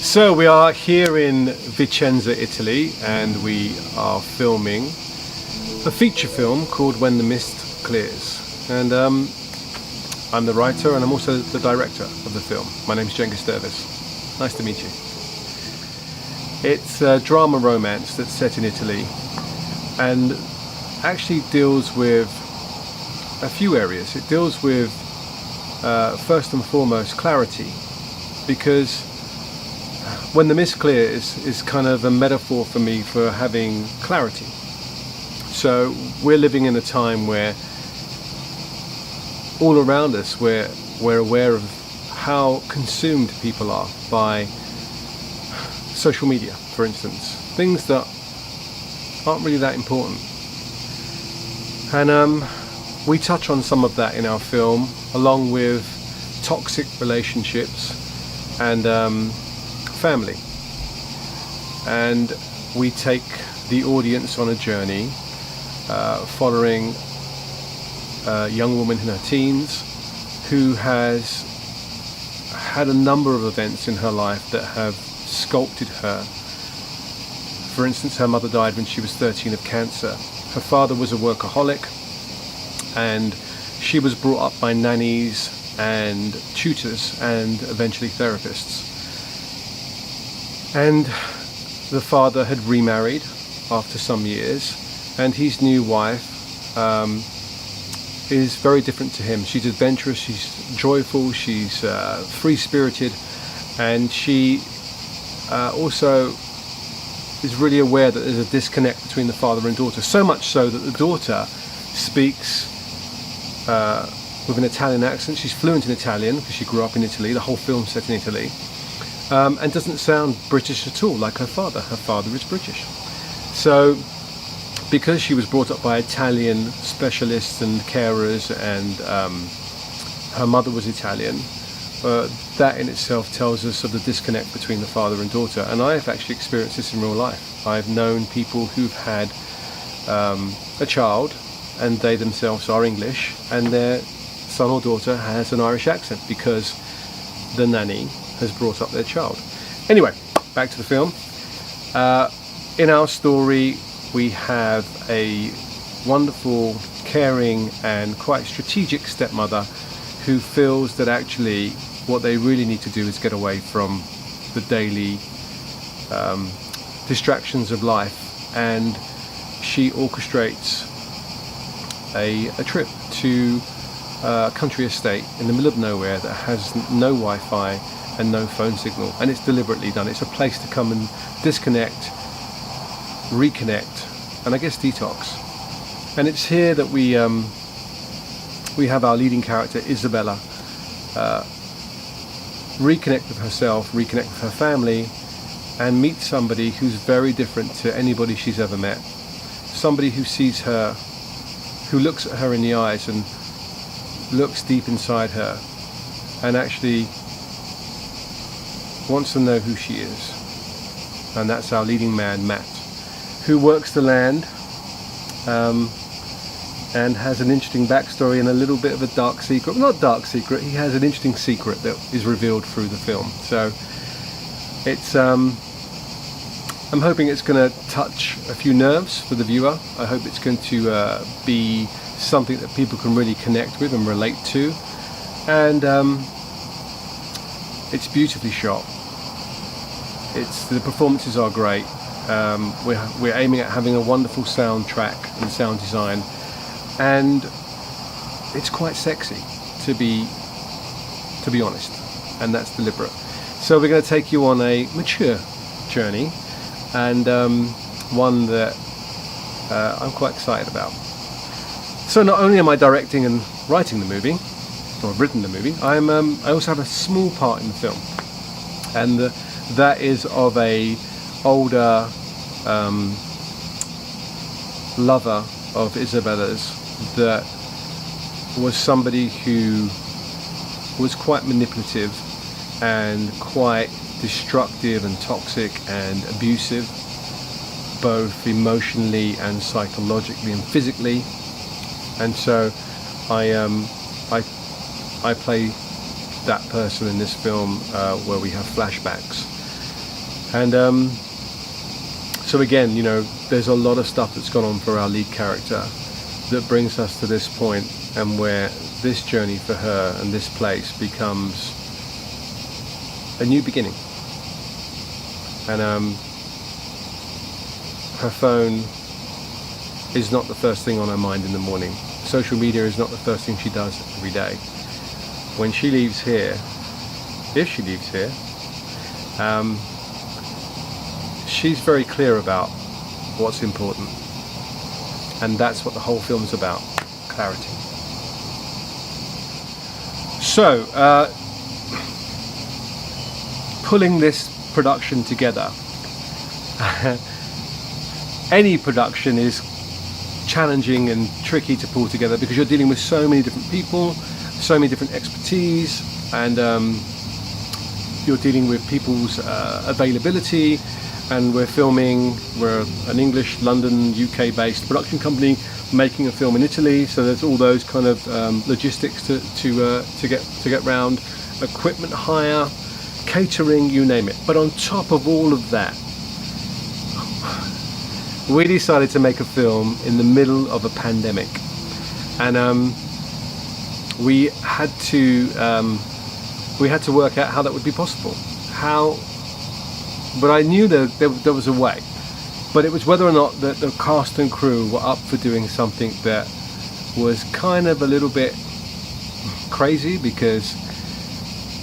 So we are here in Vicenza, Italy, and we are filming a feature film called When the Mist Clears. And I'm the writer and I'm also the director of the film. My name's Cengiz Dervis. Nice to meet you. It's a drama romance that's set in Italy and actually deals with a few areas. It deals with first and foremost clarity, because when the mist clears is kind of a metaphor for me for having clarity. So we're living in a time where all around us we're aware of how consumed people are by social media, for instance, things that aren't really that important. And we touch on some of that in our film, along with toxic relationships and family. And we take the audience on a journey following a young woman in her teens who has had a number of events in her life that have sculpted her. For instance, her mother died when she was 13 of cancer. Her father was a workaholic, and she was brought up by nannies and tutors and eventually therapists. And the father had remarried after some years, and his new wife is very different to him. She's adventurous, she's joyful, she's free-spirited, and she also is really aware that there's a disconnect between the father and daughter, so much so that the daughter speaks with an Italian accent. She's fluent in Italian because she grew up in Italy. The whole film's set in Italy. And doesn't sound British at all, like her father. Her father is British. So, because she was brought up by Italian specialists and carers, and her mother was Italian, that in itself tells us of the disconnect between the father and daughter. And I have actually experienced this in real life. I've known people who've had a child, and they themselves are English, and their son or daughter has an Irish accent because the nanny has brought up their child. Anyway, back to the film. In our story, we have a wonderful, caring and quite strategic stepmother who feels that actually what they really need to do is get away from the daily distractions of life, and she orchestrates a trip to a country estate in the middle of nowhere that has no Wi-Fi and no phone signal, and it's deliberately done. It's a place to come and disconnect, reconnect, and I guess detox. And it's here that we have our leading character Isabella reconnect with herself, reconnect with her family, and meet somebody who's very different to anybody she's ever met. Somebody who sees her, who looks at her in the eyes and looks deep inside her and actually wants to know who she is. And that's our leading man, Matt, who works the land and has an interesting backstory and a little bit of a dark secret. Not dark secret, he has an interesting secret that is revealed through the film. So it's I'm hoping it's going to touch a few nerves for the viewer. I hope it's going to be something that people can really connect with and relate to. And it's beautifully shot. The performances are great. We're aiming at having a wonderful soundtrack and sound design, and it's quite sexy, to be honest, and that's deliberate. So we're going to take you on a mature journey, and one that I'm quite excited about. So not only am I directing and writing the movie, or I've written the movie, I also have a small part in the film, and that is of a older lover of Isabella's that was somebody who was quite manipulative and quite destructive and toxic and abusive, both emotionally and psychologically and physically. And so I play that person in this film, where we have flashbacks. And so again, you know, there's a lot of stuff that's gone on for our lead character that brings us to this point, and where this journey for her and this place becomes a new beginning. And her phone is not the first thing on her mind in the morning. Social media is not the first thing she does every day. When she leaves here, if she leaves here, she's very clear about what's important. And that's what the whole film's about, clarity. So, pulling this production together, any production is challenging and tricky to pull together because you're dealing with so many different people, so many different expertise, and you're dealing with people's availability. And we're an English, London, UK based production company making a film in Italy, so there's all those kind of logistics to get round, equipment hire, catering, you name it. But on top of all of that, we decided to make a film in the middle of a pandemic, and we had to work out how that would be possible. But I knew that there was a way, but it was whether or not the cast and crew were up for doing something that was kind of a little bit crazy, because,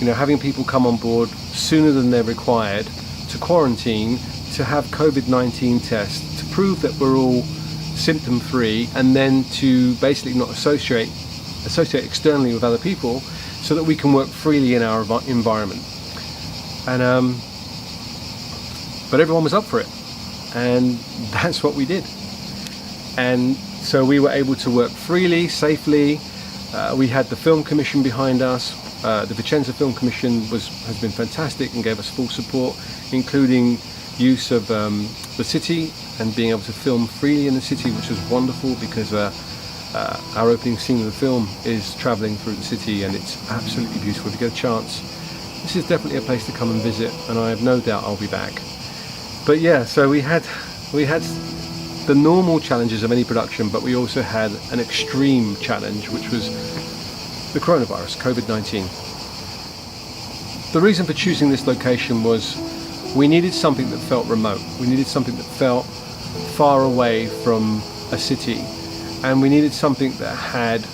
you know, having people come on board sooner than they're required, to quarantine, to have COVID-19 tests, to prove that we're all symptom free, and then to basically not associate externally with other people, so that we can work freely in our environment. And but everyone was up for it, and that's what we did. And so we were able to work freely, safely. We had the film commission behind us. The Vicenza Film Commission has been fantastic and gave us full support, including use of the city and being able to film freely in the city, which was wonderful, because our opening scene of the film is travelling through the city, and it's absolutely beautiful. If you get a chance, this is definitely a place to come and visit, and I have no doubt I'll be back. But yeah, so we had the normal challenges of any production, but we also had an extreme challenge, which was the coronavirus, COVID-19. The reason for choosing this location was we needed something that felt remote. We needed something that felt far away from a city, and we needed something that had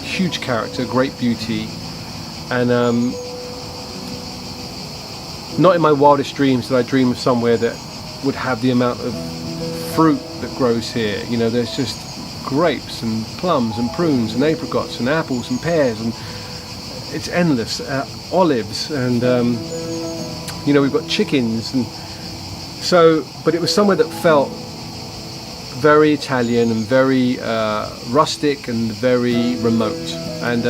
huge character, great beauty, and not in my wildest dreams did I dream of somewhere that would have the amount of fruit that grows here. You know, there's just grapes and plums and prunes and apricots and apples and pears, and it's endless. Olives, and you know, we've got chickens, and so, but it was somewhere that felt very Italian and very rustic and very remote. And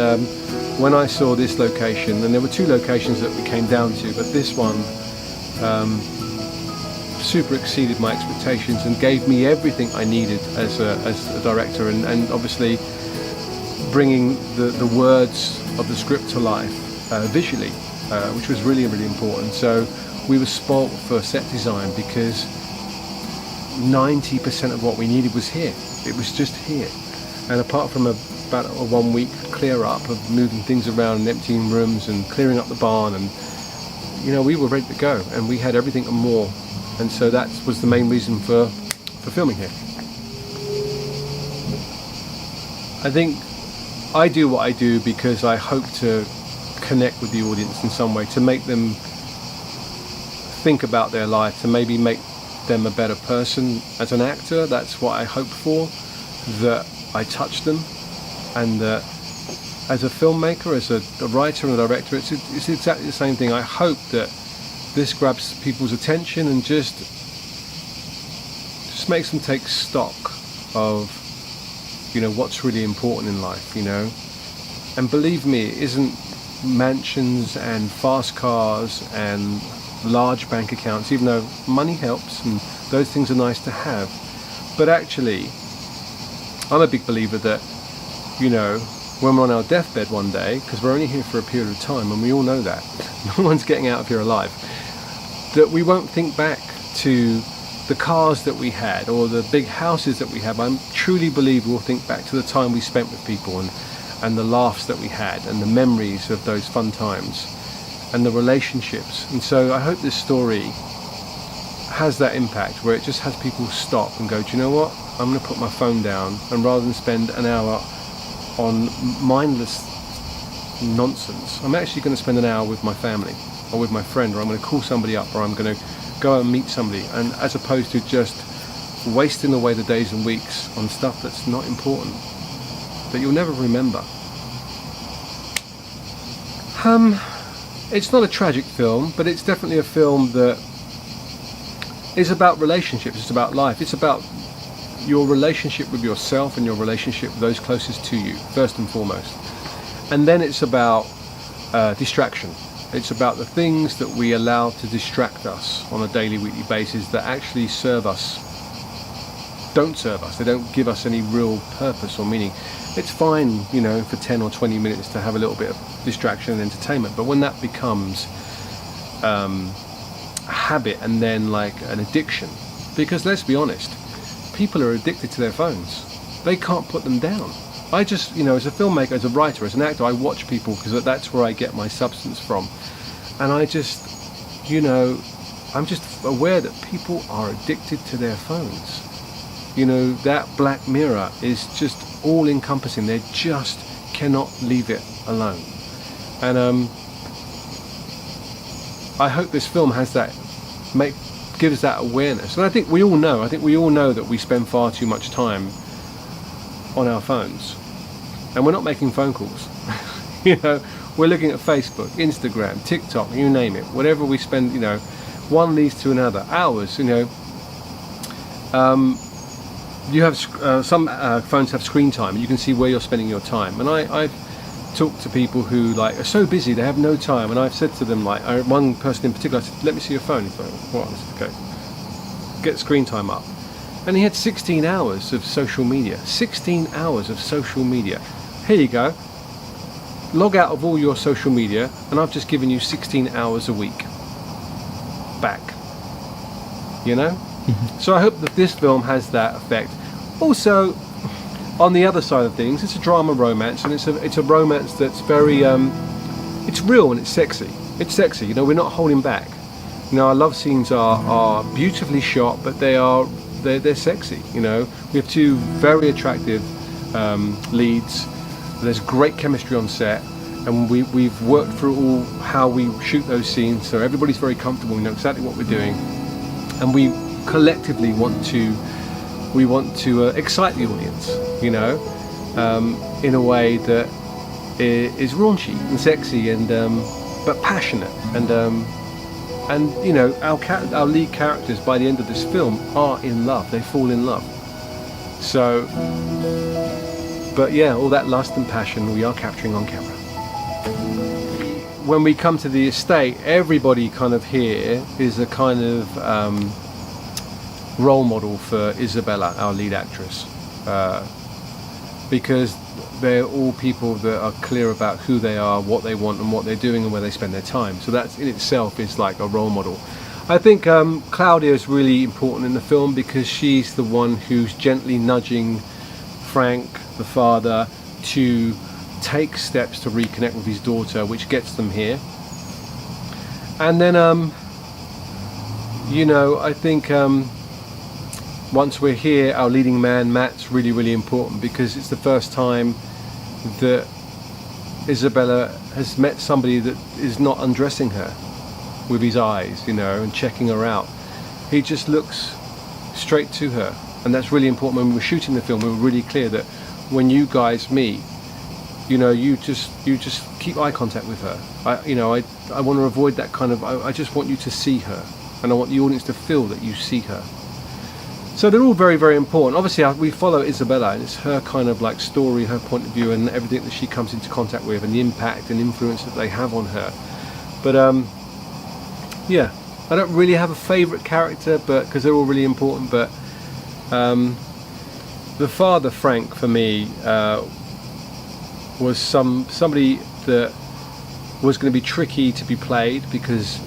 when I saw this location, and there were two locations that we came down to, but this one super exceeded my expectations and gave me everything I needed as a director, and obviously bringing the words of the script to life visually, which was really, really important. So we were spoilt for set design, because 90% of what we needed was here. It was just here. And apart from about a 1 week clear up of moving things around and emptying rooms and clearing up the barn, and you know, we were ready to go, and we had everything and more. And so that was the main reason for filming here. I think I do what I do because I hope to connect with the audience in some way, to make them think about their life, to maybe make them a better person as an actor. That's what I hope for, that I touch them, and that as a filmmaker, as a writer and a director, it's exactly the same thing. I hope that this grabs people's attention and just makes them take stock of, you know, what's really important in life, you know. And believe me, it isn't mansions and fast cars and large bank accounts, even though money helps and those things are nice to have. But actually, I'm a big believer that, you know, when we're on our deathbed one day, because we're only here for a period of time, and we all know that, no one's getting out of here alive. that we won't think back to the cars that we had or the big houses that we have. I truly believe we'll think back to the time we spent with people and the laughs that we had and the memories of those fun times and the relationships. And so I hope this story has that impact where it just has people stop and go, do you know what, I'm going to put my phone down, and rather than spend an hour on mindless nonsense, I'm actually going to spend an hour with my family or with my friend, or I'm going to call somebody up, or I'm going to go and meet somebody, and as opposed to just wasting away the days and weeks on stuff that's not important, that you'll never remember. It's not a tragic film, but it's definitely a film that is about relationships, it's about life, it's about your relationship with yourself and your relationship with those closest to you, first and foremost. And then it's about distraction. It's about the things that we allow to distract us on a daily, weekly basis that actually serve us, don't serve us. They don't give us any real purpose or meaning. It's fine, you know, for 10 or 20 minutes to have a little bit of distraction and entertainment, but when that becomes a habit and then like an addiction, because let's be honest, people are addicted to their phones. They can't put them down. I just, you know, as a filmmaker, as a writer, as an actor, I watch people because that's where I get my substance from. And I just, you know, I'm just aware that people are addicted to their phones. You know, that black mirror is just all encompassing. They just cannot leave it alone. And I hope this film has that, gives that awareness. And I think we all know that we spend far too much time on our phones. And we're not making phone calls. You know, we're looking at Facebook, Instagram, TikTok, you name it. Whatever we spend, you know, one leads to another. Hours, you know. You have some phones have screen time. You can see where you're spending your time. And I've talked to people who like are so busy they have no time. And I've said to them, like one person in particular, I said, "Let me see your phone." He's like, "What?" I said, "Okay, get screen time up." And he had 16 hours of social media. 16 hours of social media. Here you go. Log out of all your social media, and I've just given you 16 hours a week back. You know? Mm-hmm. So I hope that this film has that effect. Also, on the other side of things, it's a drama romance, and it's a romance that's very, it's real and it's sexy. It's sexy, you know, we're not holding back. You know, our love scenes are beautifully shot, but they're sexy, you know. We have two very attractive leads. There's great chemistry on set, and we've worked through all how we shoot those scenes, so everybody's very comfortable. We know exactly what we're doing, and we collectively want to excite the audience, you know, in a way that is raunchy and sexy and but passionate, and you know, our lead characters by the end of this film are in love. They fall in love. So, but yeah, all that lust and passion we are capturing on camera. When we come to the estate, everybody kind of here is a kind of role model for Isabella, our lead actress, because they're all people that are clear about who they are, what they want and what they're doing and where they spend their time. So that in itself is like a role model. I think Claudia is really important in the film because she's the one who's gently nudging Frank, the father, to take steps to reconnect with his daughter, which gets them here. And then you know, I think once we're here, our leading man Matt's really important because it's the first time that Isabella has met somebody that is not undressing her with his eyes, you know, and checking her out. He just looks straight to her, and that's really important. When we were shooting the film, we were really clear that when you guys meet, you know, you just keep eye contact with her. I want to avoid that kind of. I just want you to see her, and I want the audience to feel that you see her. So they're all very important. Obviously we follow Isabella, and it's her kind of like story, her point of view, and everything that she comes into contact with, and the impact and influence that they have on her. But yeah, I don't really have a favourite character, but because they're all really important. But the father, Frank, for me was somebody that was going to be tricky to be played because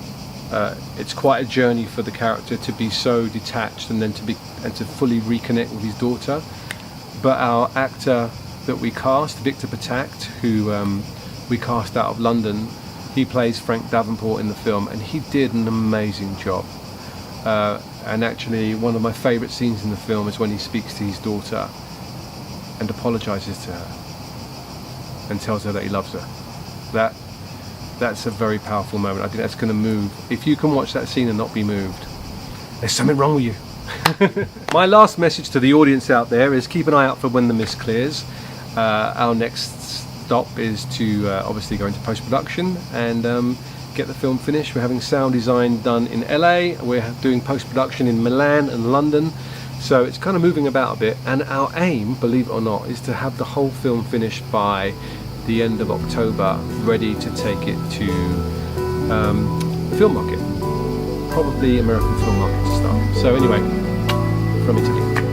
it's quite a journey for the character to be so detached and then to fully reconnect with his daughter. But our actor that we cast, Victor Patakt, who we cast out of London, he plays Frank Davenport in the film, and he did an amazing job. And actually, one of my favourite scenes in the film is when he speaks to his daughter and apologises to her and tells her that he loves her. That's a very powerful moment. I think that's going to move. If you can watch that scene and not be moved, there's something wrong with you. My last message to the audience out there is keep an eye out for When the Mist Clears. Our next stop is to obviously go into post-production and get the film finished. We're having sound design done in LA, we're doing post-production in Milan and London, so it's kind of moving about a bit, and our aim, believe it or not, is to have the whole film finished by the end of October, ready to take it to the film market, probably American film market to start. So anyway, from Italy.